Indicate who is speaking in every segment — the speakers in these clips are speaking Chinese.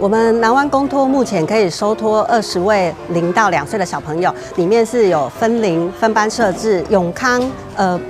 Speaker 1: 我们南湾公托目前可以收托20位0到2岁的小朋友，里面是有分龄分班设置。永康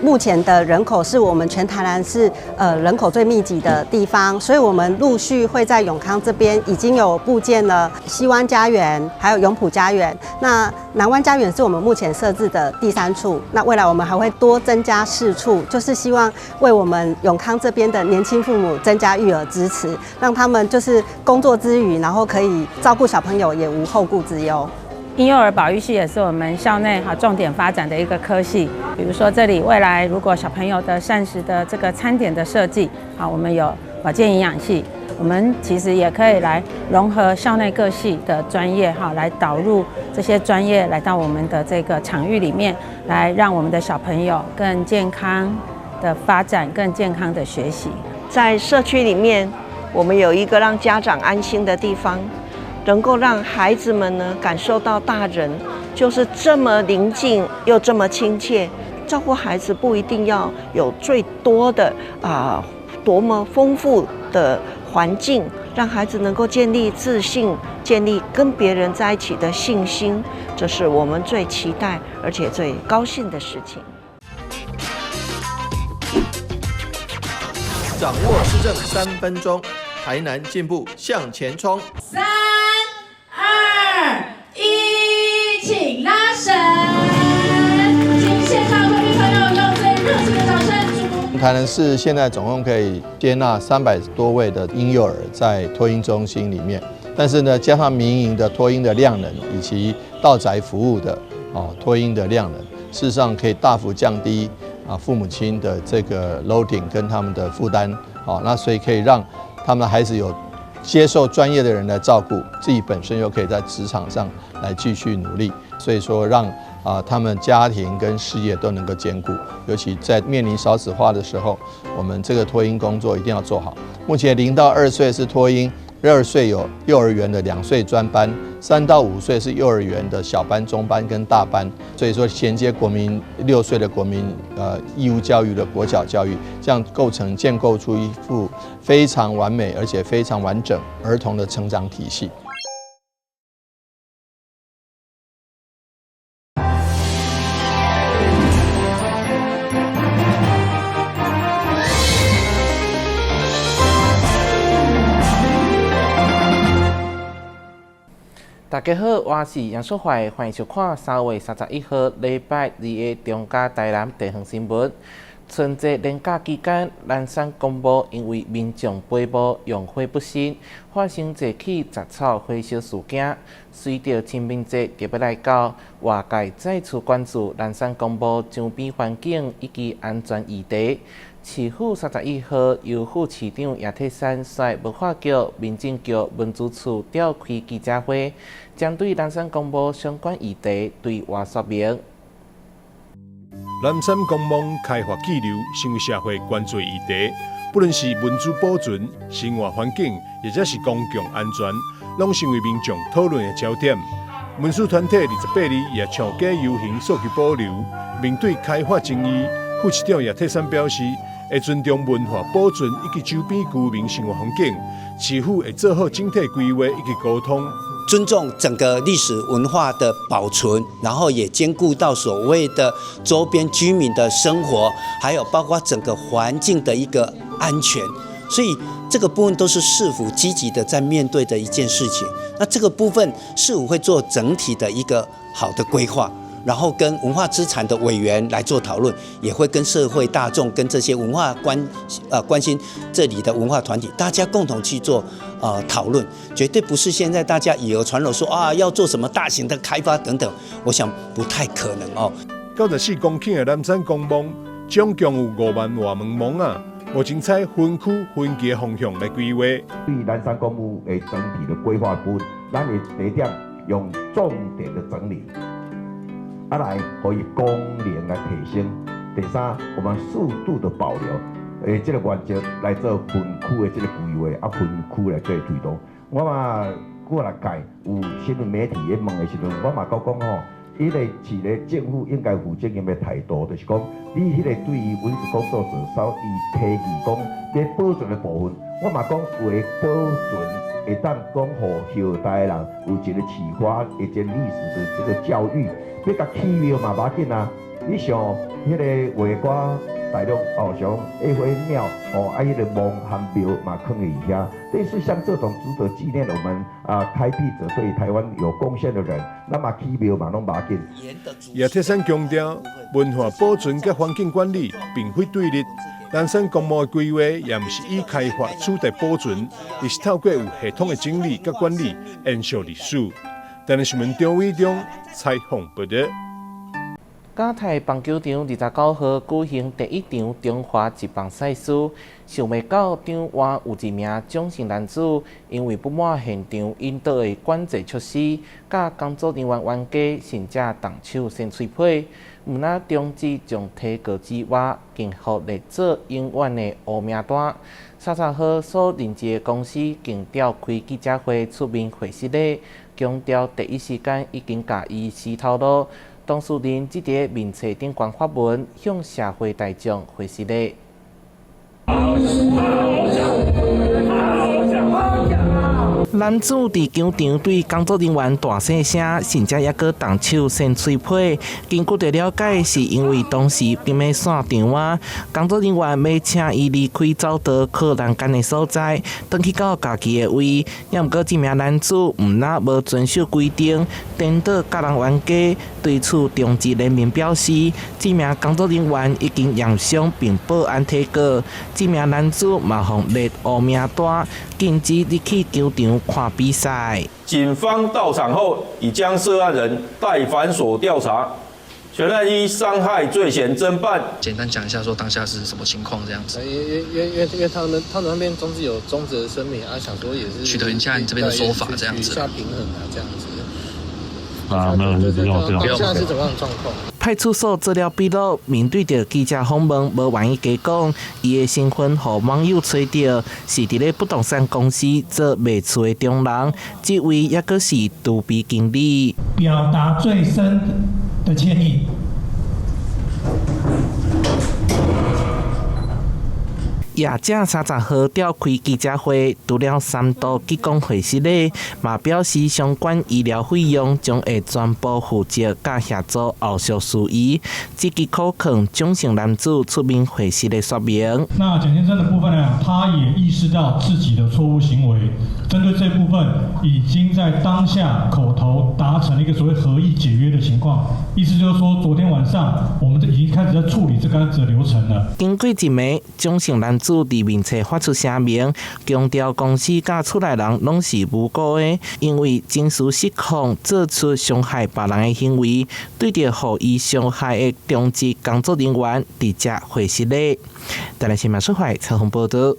Speaker 1: 目前的人口是我们全台南市人口最密集的地方，所以我们陆续会在永康这边已经有布建了西湾家园，还有永普家园。那南湾家园是我们目前设置的第3处，那未来我们还会多增加4处，就是希望为我们永康这边的年轻父母增加育儿支持，让他们就是工作之余，然后可以照顾小朋友，也无后顾之忧。
Speaker 2: 婴幼儿保育系也是我们校内重点发展的一个科系。比如说这里未来如果小朋友的膳食的这个餐点的设计，我们有保健营养系，我们其实也可以来融合校内各系的专业来导入这些专业来到我们的这个场域里面，来让我们的小朋友更健康的发展，更健康的学习。
Speaker 3: 在社区里面，我们有一个让家长安心的地方，能够让孩子们呢感受到大人就是这么宁静又这么亲切。照顾孩子不一定要有最多的多么丰富的环境，让孩子能够建立自信，建立跟别人在一起的信心，这是我们最期待而且最高兴的事情。
Speaker 4: 掌握施政3分钟，台南进步向前冲。
Speaker 5: 3、2、1，请拉绳。请现场贵宾朋友用最热情的掌声。
Speaker 6: 台南市现在总共可以接纳300多位的婴幼儿在托婴中心里面，但是呢，加上民营的托婴的量能以及到宅服务的托婴的量能，事实上可以大幅降低父母亲的这个 loading 跟他们的负担，那所以可以让他们的孩子有接受专业的人来照顾，自己本身又可以在职场上来继续努力，所以说让他们家庭跟事业都能够兼顾，尤其在面临少子化的时候，我们这个托婴工作一定要做好。目前0到2岁是托婴，2岁有幼儿园的2岁专班，3到5岁是幼儿园的小班、中班跟大班，所以说衔接国民6岁的国民义务教育的国小教育，这样建构出一副非常完美而且非常完整儿童的成长体系。
Speaker 7: 大家好，我是杨淑怀，欢迎收看3月31号礼拜2的中嘉台南地方新闻。春节连假期间，南山公墓因为民众背墓用火不慎，发生一起杂草火烧事件。随着清明节特别来到，外界再次关注南山公墓周边环境以及安全议题。市府31号由副市长叶铁山率文化局、民政局、文资处召开记者会，针对南山公墓相关议题对外说明。
Speaker 8: 南山公墓开发气流成为社会关注议题，不论是文资保存、生活环境，或者是公共安全，拢成为民众讨论的焦点。文史团体28日也倡假游行诉求保留。面对开发争议，副市长叶铁山表示，会尊重文化保存以及周边居民生活环境，市府会做好整体规划以及沟通。
Speaker 9: 尊重整个历史文化的保存，然后也兼顾到所谓的周边居民的生活，还有包括整个环境的一个安全，所以这个部分都是市府积极的在面对的一件事情。那这个部分市府会做整体的一个好的规划，然后跟文化资产的委员来做讨论，也会跟社会大众、跟这些文化关心这里的文化团体，大家共同去做讨论，绝对不是现在大家以讹传讹说要做什么大型的开发等等，我想不太可能哦。
Speaker 8: 94公顷的南山公墓，总共有5万多门墓啊，目前采分区分级的方向来规划。
Speaker 10: 对南山公墓的整体的规划部分，咱的第一点用重点的整理。来可以功能来提升。第3，我们适度的保留，这个原则来做分区的这个规划，分区来做推动。我嘛过来届有新闻媒体咧问的时阵，我嘛讲迄个市咧政府应该负责任的态度，就是讲你迄个对于文史工作者稍微提议讲，咧保存的部分，我嘛讲为保存会当讲予后代人有一个启发，一件历史的这个教育，要甲起苗嘛无要紧啊。你像迄个画瓜大陆像爱花庙迄个墓和庙嘛放在遐，类似像这种值得纪念我们开辟者对台湾有贡献的人，那么起庙嘛拢无要紧。
Speaker 8: 也特产强调，文化保存甲环境管理并非对立。南山公墓的规划也不是以开发取代保存，而是透过有系统的整理甲管理延续历史。但是新闻张伟忠采访报道。
Speaker 7: 甲台棒球场29号举行第一场中华职棒赛事，想袂到场外有一名蒋姓男子，因为不满现场引导的管制措施，甲工作人员冤家，甚至动手先吹皮，毋那中止将提告之外，竟互列做永远的污名单。30号所任职的公司竟召开记者会出面回释咧，强调第一时间已经甲伊洗头路。当事人即伫面册顶关发文，向社会大众回示咧。男子伫球场对工作人员大声声，甚至也搁动手先吹皮。经过的了解，是因为当时并未散场啊，工作人员要请伊离开走到靠栏杆的所在，转去到家己的位。也毋过这名男子毋那无遵守规定，颠倒甲人冤家。对此，中职人民表示，这名工作人员已经验伤并报案提告。这名男子嘛互列污名单，禁止入去球场看比赛。
Speaker 11: 警方到场后，已将涉案人带反锁调查，全案依伤害罪嫌侦办。
Speaker 12: 简单讲一下，说当下是什么情况这样子。
Speaker 13: 因为他们那边终止有终止的声明啊，想说也是
Speaker 12: 取得一下你这边的说法这样子，
Speaker 13: 取一下平衡啊这样子。
Speaker 14: 没有，不用。
Speaker 13: 现在是怎么样的状况？
Speaker 7: 派出所资料披露，面对着记者访问，无愿意加讲，伊的身份互网友吹到，是伫咧不动产公司做卖厝的中人，这位也阁是杜比经理。
Speaker 15: 表达最深的歉意。
Speaker 7: 业者30号召开记者会，除了3度结工会室内，嘛表示相关医疗费用将会全部负责甲协助后续事宜。积极考劝蒋姓男子出面会室的说明。
Speaker 15: 那蒋先生的部分呢，他也意识到自己的错误行为，针对这部分已经在当下口头达成了一个所谓合意解约的情况，意思就是说，昨天晚上我们已经开始在处理这个案子的流程了。
Speaker 7: 经过一暝，蒋姓男子伫面册发出声明，强调公司甲出来人拢是无辜的，因为情绪失控做出伤害别人的行为，对着互伊伤害的中职工作人员直接回失礼。台南新闻社会采访报道。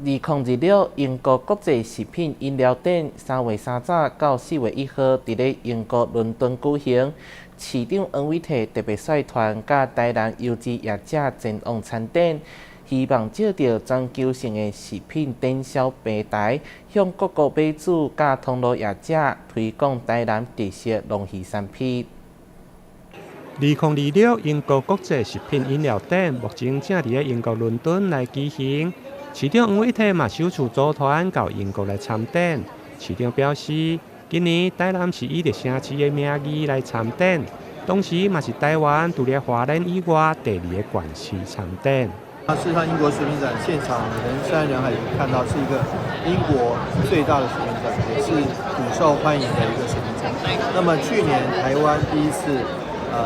Speaker 7: 2026英国国际食品饮料展3月3日到4月1号伫咧英国伦敦举行。市长王伟棣特别率团甲台南优质业者前往参展，希望借着全球性的食品展销平台，向各国买主甲通路业者推广台南特色农渔产品。
Speaker 16: 2026英国国际食品饮料展目前正伫咧英国伦敦来举行。市长王伟棣嘛首次组团到英国来参展。市长表示，今年台南是以着城市的名义来参展，同时嘛是台湾除了华人以外第2个县市参展。
Speaker 4: 事实上，英国食品展现场人山人海，看到是一个英国最大的食品展，也是很受欢迎的一个食品展。那么去年台湾第一次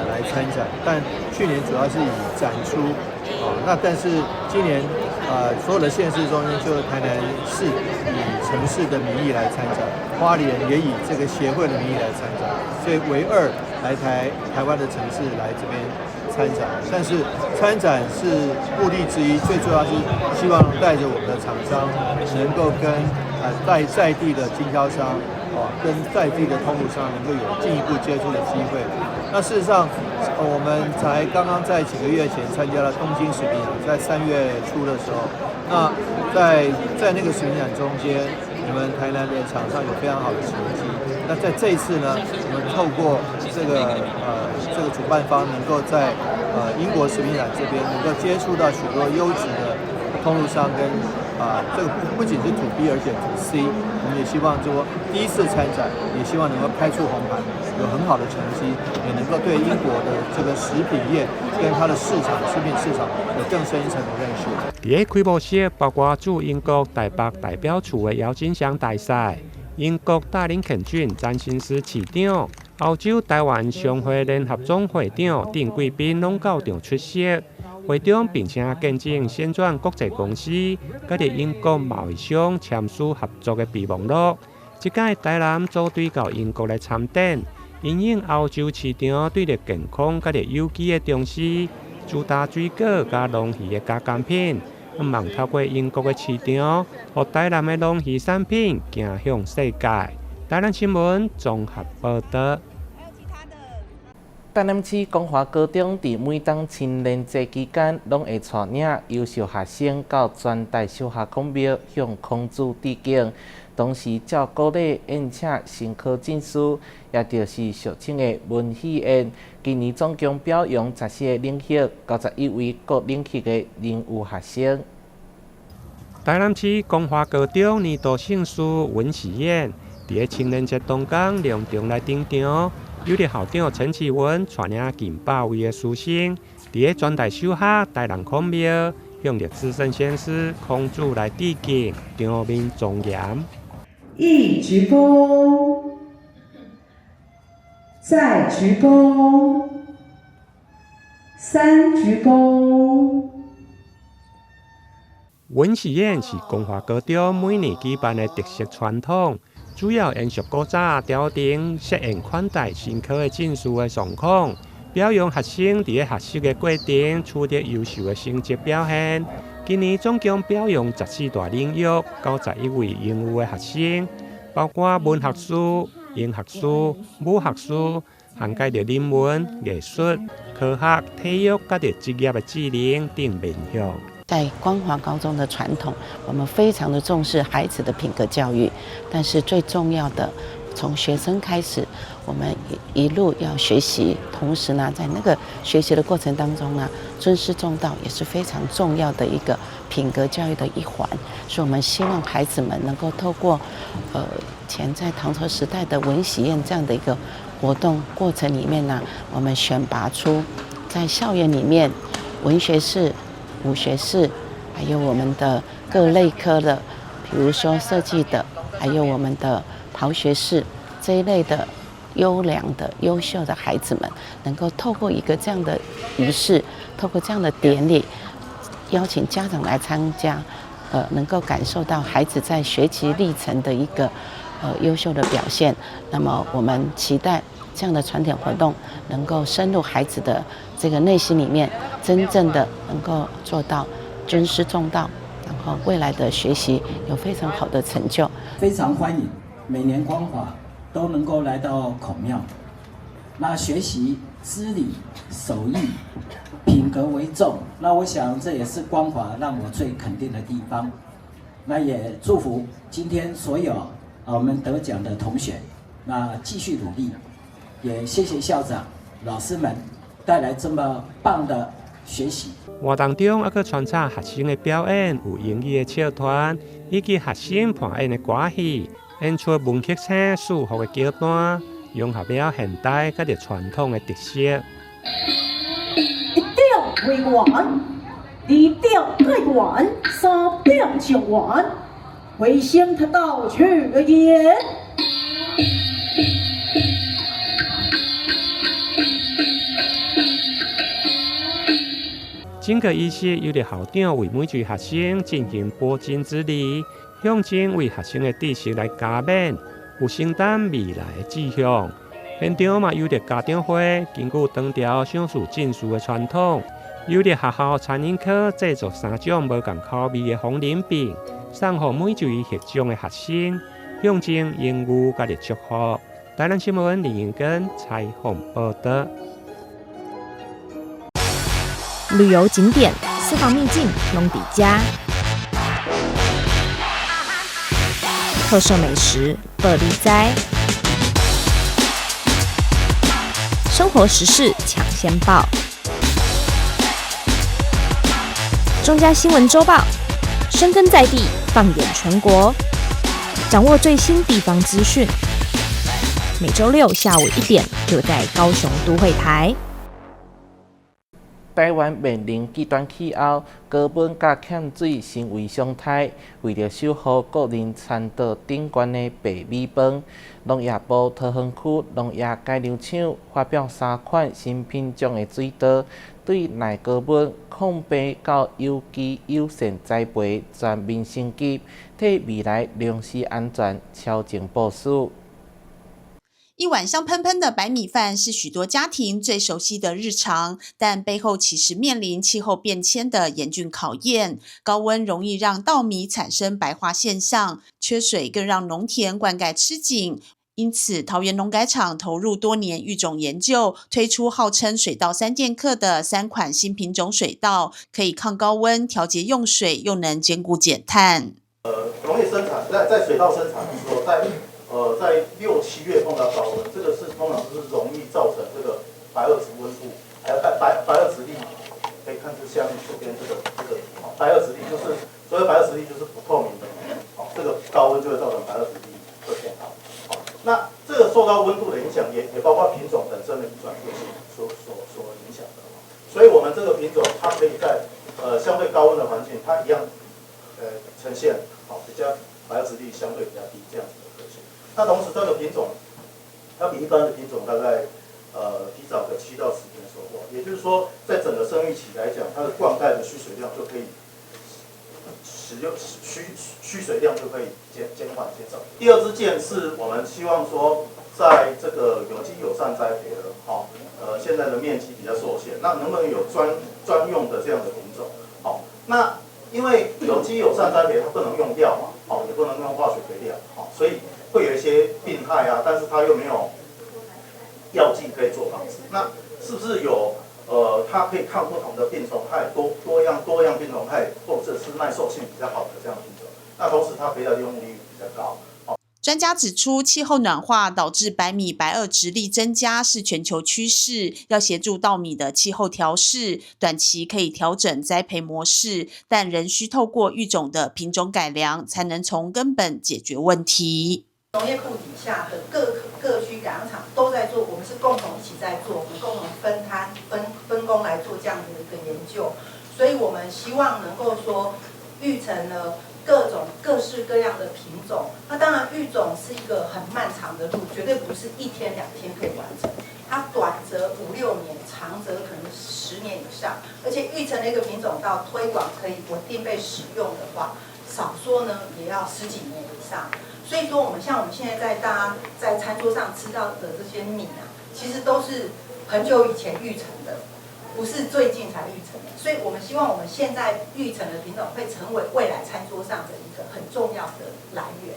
Speaker 4: 来参展，但去年主要是以展出但是今年所有的县市中心就台南市以城市的名义来参展，花莲也以这个协会的名义来参展，所以唯2来台湾的城市来这边参展。但是参展是目的之一，最主要是希望带着我们的厂商能够跟在地的经销商跟在地的通路商能够有进一步接触的机会。那事实上，我们才刚刚在几个月前参加了东京食品展，在3月初的时候，那在那个食品展中间，我们台南的厂商有非常好的成绩。那在这一次呢，我们透过这个主办方能够在英国食品展这边能够接触到许多优质的通路商跟这个不仅是土 B， 而且土 C， 我们也希望说第一次参展，也希望能够开出红盘，有很好的成绩，也能够对英国的这个食品业跟它的食品市场有更深一层的认识。
Speaker 16: 在开幕式包括驻英国台北代表处的邀请箱大赛，英国大林肯郡占星师市长、澳洲台湾商会联合总会长邓贵宾拢到场出席。会长并且见证先转国际公司佮伫英国贸易商签署合作的备忘录。这届台南组队到英国来参展，因应澳洲市场对着健康佮着有机的重视，主打水果加农渔的加工品，希望透过英国的市场，让台南的农渔产品行向世界。台南新闻综合报道。
Speaker 7: 台南市光华高中伫每当青年节期间，拢会带领优秀学生到全台小学孔庙向孔子致敬。同时，照鼓励宴请新科进士，也就是俗称的文喜宴。今年总共表扬14个领袖，91位各领域的任务学生。
Speaker 16: 台南市光华高中年度盛事文喜宴，伫青年节当天隆重来登场。有的校长陈启文带领近100位的师生，伫全台小学台南孔庙，向着资深先师孔子来致敬，场面庄严。
Speaker 17: 一鞠躬，再鞠躬，3鞠躬。
Speaker 16: 文喜宴是光华高中每年举办的特色传统。主要延续古早朝廷设宴款待新科的进士的状况，表扬学生伫学习的过程取得优秀的成绩表现。今年总共表扬14大领域，91位英语的学生，包括文学士、英学士、武学士，涵盖着人文、艺术、科学、体育，甲着职业的技能等面向。
Speaker 18: 在光华高中的传统，我们非常的重视孩子的品格教育，但是最重要的，从学生开始，我们一路要学习，同时呢，在那个学习的过程当中呢，尊师重道也是非常重要的一个品格教育的一环。所以我们希望孩子们能够透过前在唐朝时代的文喜宴这样的一个活动过程里面呢，我们选拔出在校园里面文学士、武学士，还有我们的各类科的，比如说设计的，还有我们的陶学士这一类的优良的、优秀的孩子们，能够透过一个这样的仪式，透过这样的典礼，邀请家长来参加，能够感受到孩子在学习历程的一个优秀的表现。那么我们期待这样的传统活动能够深入孩子的这个内心里面，真正的能够做到尊师重道，然后未来的学习有非常好的成就。
Speaker 19: 非常欢迎每年光华都能够来到孔庙，那学习知礼、守义、品格为重。那我想这也是光华让我最肯定的地方。那也祝福今天所有我们得奖的同学，那继续努力。也谢谢校长、老师们带来这么棒的学习。
Speaker 16: 活动中还佫穿插学生的表演，有英语的笑团，以及学生伴演的歌戏，演出文曲星数学的桥段，融合了现代佮着传统的特色。
Speaker 17: 1点为完，2点盖完，3点讲完，卫星它到去而言。
Speaker 16: 整个仪式由校长为每位学生进行拨金之礼，象征为学生的知识来加冕，有承担未来的志向。现场嘛有家长会，根据当朝赏赐进士的传统，有学校餐饮科制作3种无同口味的红饮饼，送予每一位获奖的学生，象征荣誉甲祝福。台南新闻林永根采访报道。
Speaker 20: 旅游景点、私房秘境拢底家，特色美食不离哉，生活时事抢先报。中嘉新闻周报深耕在地，放眼全国，掌握最新地方资讯。每周六下午1点，就在高雄都会台。
Speaker 7: 台湾面临极端气候、高温甲欠水成为常态。为了守护国人餐桌顶悬的白米饭，农业部桃园区农业改良场发表3款新品种的水稻，对耐高温、抗病到有机友善栽培全面升级，替未来粮食安全超前部署。
Speaker 21: 一碗香喷喷的白米饭是许多家庭最熟悉的日常，但背后其实面临气候变迁的严峻考验。高温容易让稻米产生白化现象，缺水更让农田灌溉吃紧。因此，桃园农改场投入多年育种研究，推出号称水稻3剑客的3款新品种水稻，可以抗高温、调节用水，又能兼顾减碳。
Speaker 22: 农业生产在水稻生产的时候，在6、7月碰到高温，这个是通常是容易造成这个白垩子温度，还有白垩子粒，可以看这下面左边这个白垩子粒，就是所谓白垩子粒就是不透明的，这个高温就会造成白垩子粒会变大。那这个受到温度的影响，也包括品种本身的移转特性所影响的。所以我们这个品种它可以在相对高温的环境，它一样呈现比较白垩子粒相对比较低这样子的特性。那同时这个品种它比一般的品种大概提早个7到10天收获，也就是说在整个生育期来讲，它的灌溉的需水量就可以使用需水量就可以减缓减少。第二支箭是我们希望说，在这个有机友善栽培的现在的面积比较受限，那能不能有专用的这样的品种？那因为有机友善栽培它不能用药嘛，也不能用化学肥料，所以会有一些病害啊，但是它又没有药剂可以做防治。那是不是有它可以抗不同的病虫害，多样病虫害，或者是耐受性比较好的这样品种？那同时它肥料利用率比较高。
Speaker 21: 专家指出，气候暖化导致白米白垩质力增加是全球趋势，要协助稻米的气候调适，短期可以调整栽培模式，但仍需透过育种的品种改良，才能从根本解决问题。
Speaker 23: 农业部底下的各区改良场都在做，我们是共同一起在做，我们共同分工来做这样的一个研究，所以我们希望能够说育成了各式各样的品种。那当然育种是一个很漫长的路，绝对不是1天2天可以完成，它短则5、6年，长则可能10年以上。而且育成了一个品种到推广可以稳定被使用的话，少说呢也要10几年以上。所以说我们现在大家在餐桌上吃到的这些米啊，其实都是很久以前育成的，不是最近才育成的。所以我们希望我们现在育成的品种会成为未来餐桌上的一个很重要的来源。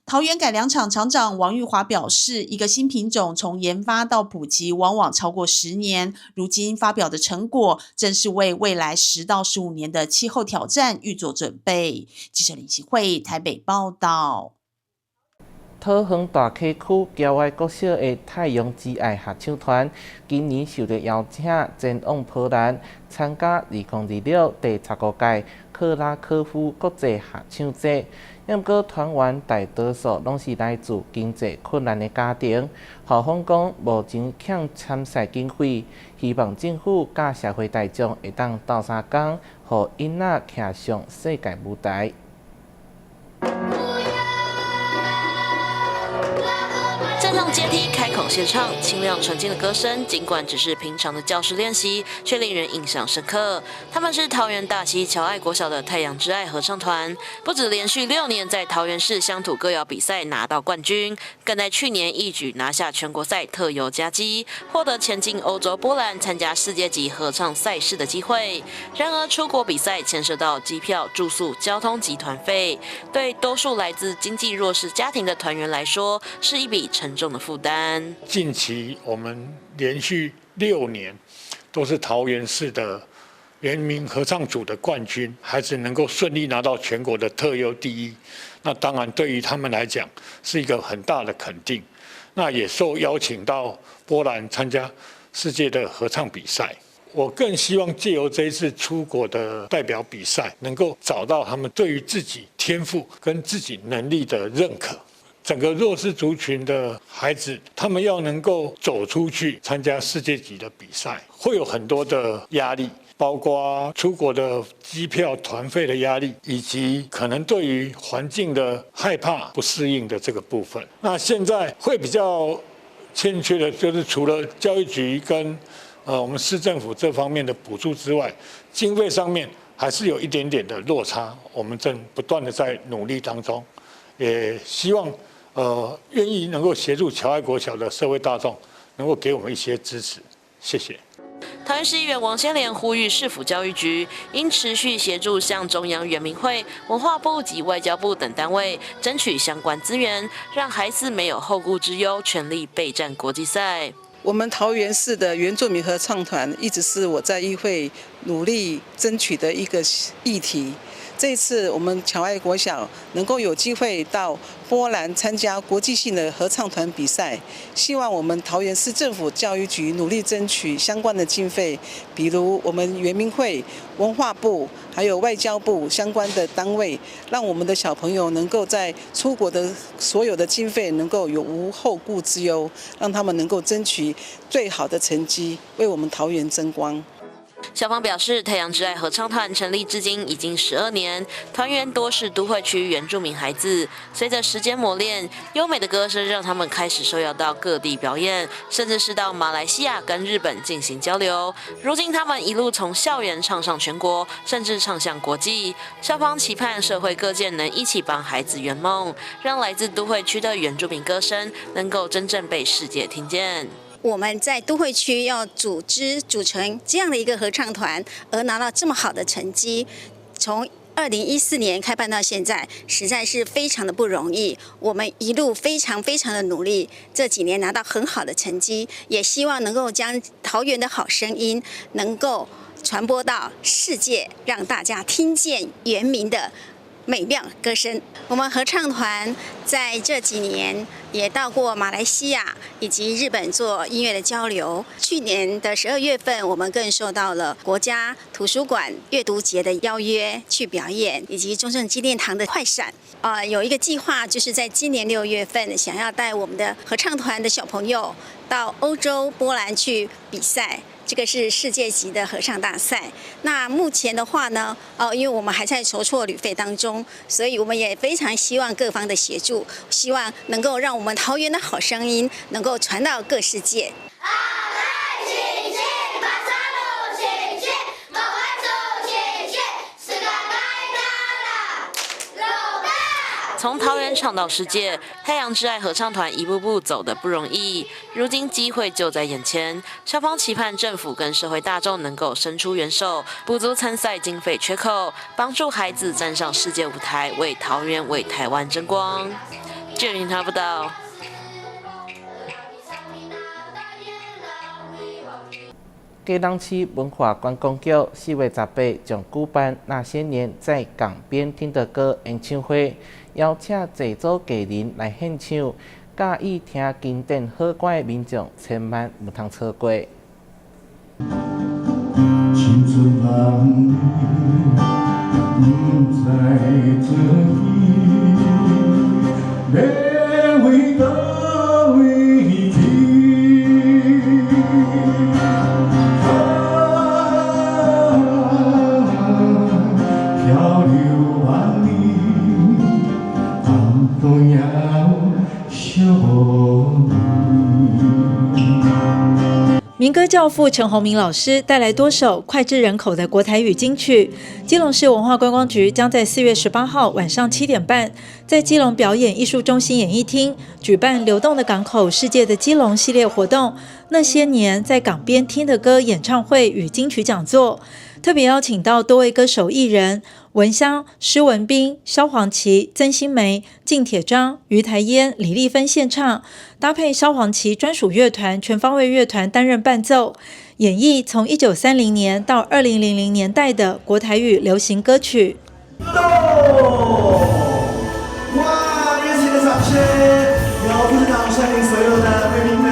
Speaker 21: 桃园改良场厂长王玉华表示，一个新品种从研发到普及往往超过10年，如今发表的成果正是为未来10到15年的气候挑战预做准备。记者林希慧台北报道。
Speaker 7: 桃园大溪区郊外国小的太阳之爱合唱团，今年受到邀请前往波兰参加2026第15届克拉科夫国际合唱节。不过，团员大多数拢是来自经济困难的家庭，校方讲目前欠参赛经费，希望政府甲社会大众会当斗相共，互囡仔骑上世界舞台。
Speaker 24: 站上阶梯开口献唱，清亮纯净的歌声，尽管只是平常的教室练习，却令人印象深刻。他们是桃园大溪侨爱国小的太阳之爱合唱团，不止连续6年在桃园市乡土歌谣比赛拿到冠军，更在去年一举拿下全国赛特优佳绩，获得前进欧洲波兰参加世界级合唱赛事的机会。然而，出国比赛牵涉到机票、住宿、交通及团费，对多数来自经济弱势家庭的团员来说，是一笔沉重的负担。
Speaker 25: 近期我们连续6年都是桃园市的联名合唱组的冠军，孩子能够顺利拿到全国的特优第1，那当然对于他们来讲是一个很大的肯定。那也受邀请到波兰参加世界的合唱比赛。我更希望借由这一次出国的代表比赛，能够找到他们对于自己天赋跟自己能力的认可。整个弱势族群的孩子，他们要能够走出去参加世界级的比赛，会有很多的压力，包括出国的机票、团费的压力，以及可能对于环境的害怕、不适应的这个部分。那现在会比较欠缺的就是除了教育局跟我们市政府这方面的补助之外，经费上面还是有一点点的落差，我们正不断的在努力当中，也希望愿意能够协助侨爱国小的社会大众能够给我们一些支持，谢谢。
Speaker 24: 桃园市议员王先莲呼吁市府教育局应持续协助向中央原民会、文化部及外交部等单位争取相关资源，让孩子没有后顾之忧，全力备战国际赛。
Speaker 1: 我们桃园市的原住民合唱团一直是我在议会努力争取的一个议题。这一次我们侨爱国小能够有机会到波兰参加国际性的合唱团比赛，希望我们桃园市政府教育局努力争取相关的经费，比如我们原民会、文化部还有外交部相关的单位，让我们的小朋友能够在出国的所有的经费能够有无后顾之忧，让他们能够争取最好的成绩，为我们桃园争光。
Speaker 24: 校方表示，太阳之爱合唱团成立至今已经12年，团员多是都会区原住民孩子。随着时间磨练，优美的歌声让他们开始受邀到各地表演，甚至是到马来西亚跟日本进行交流。如今，他们一路从校园唱上全国，甚至唱向国际。校方期盼社会各界能一起帮孩子圆梦，让来自都会区的原住民歌声能够真正被世界听见。
Speaker 2: 我们在都会区要组成这样的一个合唱团，而拿到这么好的成绩，从2014年开办到现在，实在是非常的不容易。我们一路非常的努力，这几年拿到很好的成绩，也希望能够将桃园的好声音能够传播到世界，让大家听见原民的美妙歌声。我们合唱团在这几年也到过马来西亚以及日本做音乐的交流。去年的12月份，我们更受到了国家图书馆阅读节的邀约去表演，以及中正纪念堂的快闪。有一个计划，就是在今年6月份，想要带我们的合唱团的小朋友到欧洲波兰去比赛。这个是世界级的合唱大赛。那目前的话呢，因为我们还在筹措旅费当中，所以我们也非常希望各方的协助，希望能够让我们桃园的好声音能够传到各世界。
Speaker 24: 从桃园唱到世界，太阳之爱合唱团一步步走得不容易，如今机会就在眼前。校方期盼政府跟社会大众能够伸出援手，补足参赛经费缺口，帮助孩子站上世界舞台，为桃园、为台湾争光。这里他报道。
Speaker 7: 嘉南市文化观光局4月18将举办那些年在港边听的歌演唱会，邀请济组艺人来献唱，介意听经典好歌的民众千万唔通错过。青春梦里，不知做伊，要为倒位去？漂流万里，都要守你。
Speaker 3: 民歌教父陈鸿明老师带来多首脍炙人口的国台语金曲。基隆市文化观光局将在4月18号晚上7点半，在基隆表演艺术中心演艺厅举办流动的港口世界的基隆系列活动，那些年在港边听的歌演唱会与金曲讲座，特别邀请到多位歌手艺人文香、施文彬、萧煌奇、曾心梅、靳铁章、于台烟、李丽芬献唱，搭配萧煌奇专属乐团全方位乐团担任伴奏，演绎从1930年到2000年代的国台语流行歌曲。
Speaker 5: 哇！热情的掌声，由部长率领所有的贵宾们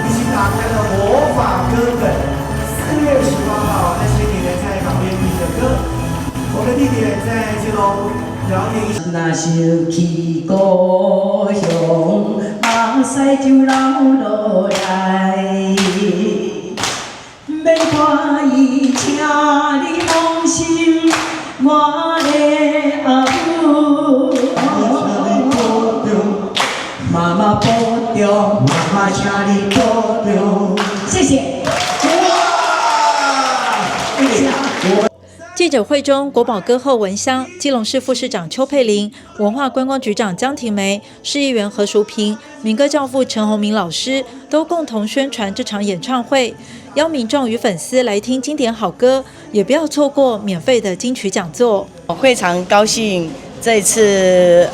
Speaker 5: 一起打开了魔法歌本。4月18号。
Speaker 6: 若想起故乡，目屎就流落来。免看伊，请你放心，我的阿母。妈妈保重，妈妈请你保重，谢谢。
Speaker 3: 记者会中，国宝歌后文香、基隆市副市长邱佩玲、文化观光局长江婷梅、市议员何淑萍、民歌教父陈鸿明老师都共同宣传这场演唱会，邀民众与粉丝来听经典好歌，也不要错过免费的金曲讲座。
Speaker 8: 我非常高兴，这次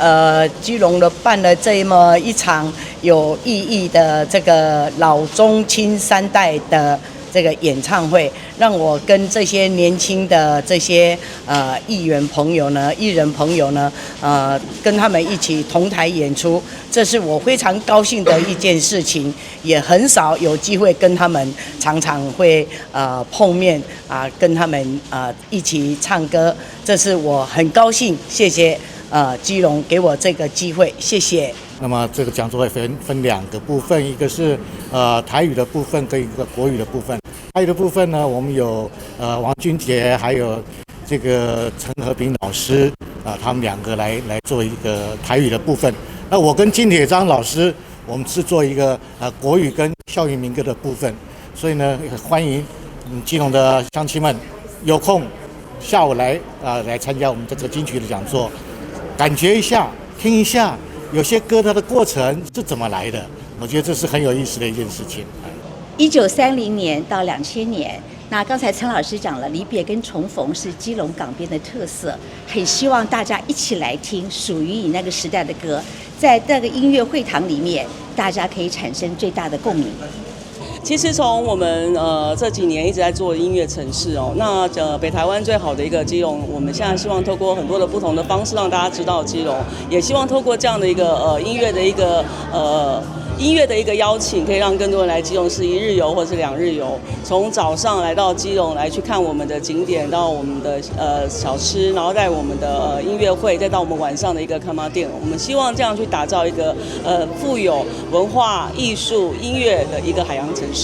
Speaker 8: 基隆的办了这么一场有意义的这个老中青三代的这个演唱会，让我跟这些年轻的这些艺人朋友呢，跟他们一起同台演出，这是我非常高兴的一件事情，也很少有机会跟他们常常会碰面跟他们一起唱歌，这是我很高兴，谢谢基隆给我这个机会，谢谢。
Speaker 9: 那么这个讲座会分两个部分，一个是台语的部分跟一个国语的部分。台语的部分呢，我们有王俊杰还有这个陈和平老师他们两个来做一个台语的部分。那我跟金铁章老师，我们是做一个国语跟校园民歌的部分。所以呢，欢迎基隆的乡亲们有空下午来参加我们这个金曲的讲座，感觉一下，听一下。有些歌它的过程是怎么来的？我觉得这是很有意思的一件事情。
Speaker 10: 1930年到2000年，那刚才陈老师讲了，离别跟重逢是基隆港边的特色，很希望大家一起来听属于你那个时代的歌，在那个音乐会堂里面，大家可以产生最大的共鸣。
Speaker 11: 其实从我们这几年一直在做音乐城市哦，那北台湾最好的一个基隆，我们现在希望透过很多的不同的方式让大家知道基隆，也希望透过这样的一个音乐的一个邀请，可以让更多人来基隆是1日游或是2日游，从早上来到基隆来去看我们的景点，到我们的小吃，然后在我们的音乐会，再到我们晚上的一个看妈店。我们希望这样去打造一个富有文化艺术音乐的一个海洋城市。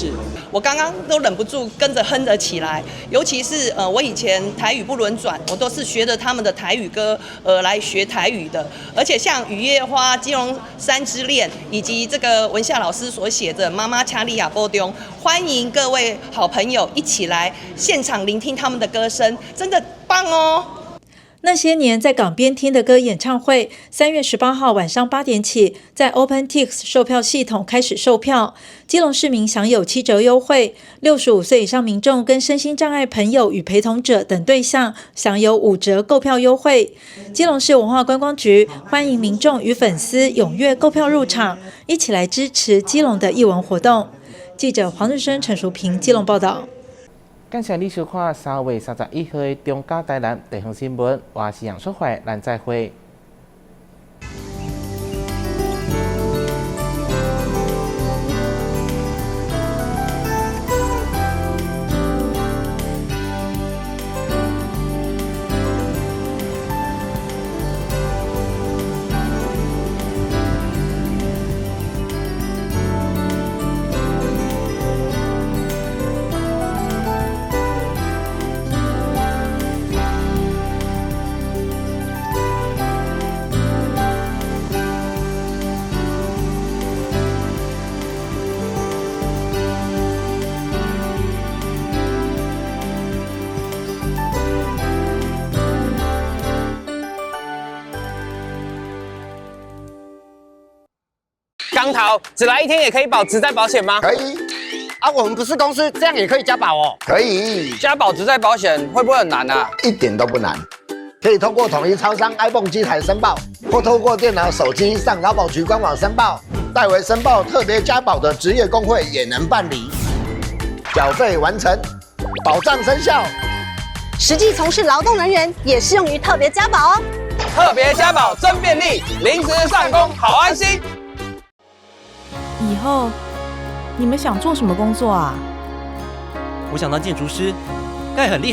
Speaker 26: 我刚刚都忍不住跟着哼着起来，尤其是我以前台语不轮转，我都是学着他们的台语歌来学台语的，而且像《雨夜花》、《基隆山之恋》以及这个文夏老师所写的《妈妈掐利亚波丢》，欢迎各位好朋友一起来现场聆听他们的歌声，真的棒哦！
Speaker 3: 那些年在港边听的歌演唱会，3月18号晚上8点起，在 OpenTix 售票系统开始售票。基隆市民享有7折优惠，65岁以上民众跟身心障碍朋友与陪同者等对象享有5折购票优惠。基隆市文化观光局欢迎民众与粉丝踊跃购票入场，一起来支持基隆的艺文活动。记者黄日升、陈淑萍基隆报道。
Speaker 7: 感谢你收看3月31号的中嘉台南地方新闻，我是杨淑怀，咱再会。
Speaker 27: 刚桃只来1天也可以保职灾保险吗？
Speaker 28: 可以。啊，我们不是公司，这样也可以加保哦。可以。
Speaker 27: 加保职灾保险会不会很难啊？
Speaker 28: 一点都不难，可以通过统一超商 iPhone 机台申报，或透过电脑、手机上劳保局官网申报。代为申报特别加保的职业工会也能办理。缴费完成，保障生效。
Speaker 29: 实际从事劳动人员也适用于特别加保哦。
Speaker 27: 特别加保真便利，临时上工好安心。
Speaker 20: 以后你们想做什么工作啊？
Speaker 30: 我想当建筑师，盖很厉害。